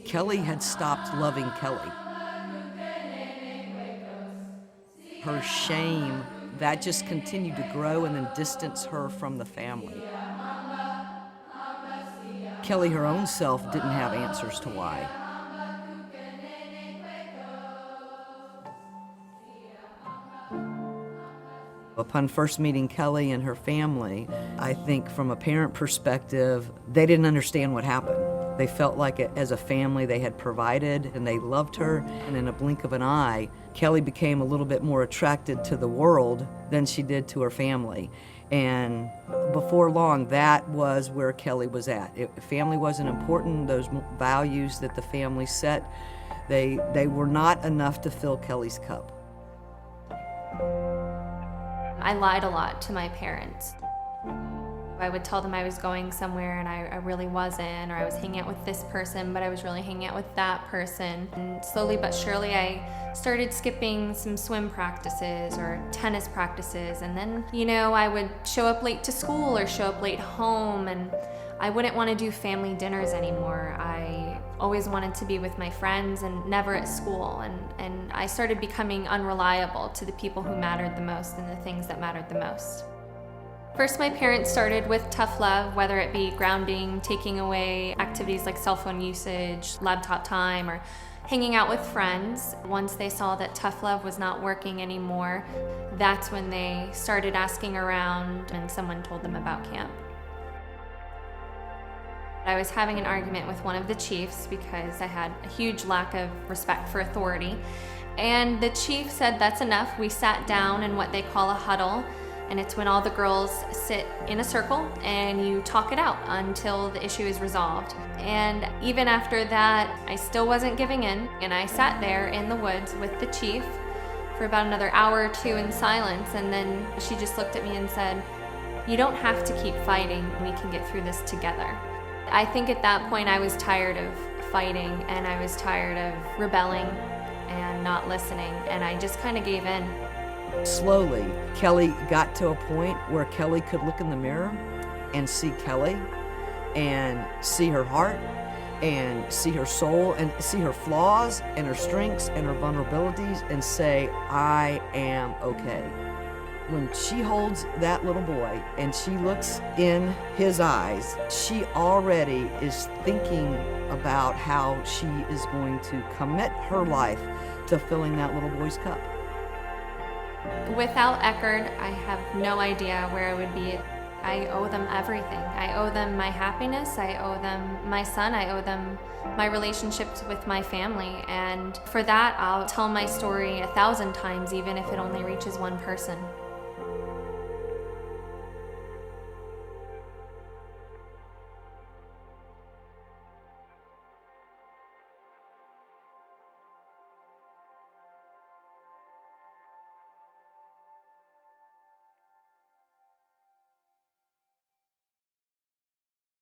Kelly had stopped loving Kelly. Her shame, that just continued to grow and then distance her from the family. Kelly, her own self, didn't have answers to why. Upon first meeting Kelly and her family, I think from a parent perspective, they didn't understand what happened. They felt like as a family they had provided and they loved her, and in a blink of an eye, Kelly became a little bit more attracted to the world than she did to her family. And before long, that was where Kelly was at. Family wasn't important. Those values that the family set, they were not enough to fill Kelly's cup. I lied a lot to my parents. I would tell them I was going somewhere and I really wasn't, or I was hanging out with this person, but I was really hanging out with that person. And slowly but surely I started skipping some swim practices or tennis practices, and then, I would show up late to school or show up late home, and I wouldn't want to do family dinners anymore. I always wanted to be with my friends and never at school, and I started becoming unreliable to the people who mattered the most and the things that mattered the most. First, my parents started with tough love, whether it be grounding, taking away activities like cell phone usage, laptop time, or hanging out with friends. Once they saw that tough love was not working anymore, that's when they started asking around, and someone told them about camp. I was having an argument with one of the chiefs because I had a huge lack of respect for authority. And the chief said, "That's enough." We sat down in what they call a huddle, and it's when all the girls sit in a circle and you talk it out until the issue is resolved. And even after that, I still wasn't giving in, and I sat there in the woods with the chief for about another hour or two in silence, and then she just looked at me and said, "You don't have to keep fighting. We can get through this together." I think at that point I was tired of fighting, and I was tired of rebelling and not listening, and I just kind of gave in. Slowly, Kelly got to a point where Kelly could look in the mirror and see Kelly and see her heart and see her soul and see her flaws and her strengths and her vulnerabilities and say, "I am okay." When she holds that little boy and she looks in his eyes, she already is thinking about how she is going to commit her life to filling that little boy's cup. Without Eckerd, I have no idea where I would be. I owe them everything. I owe them my happiness, I owe them my son, I owe them my relationships with my family, and for that I'll tell my story 1,000 times, even if it only reaches one person.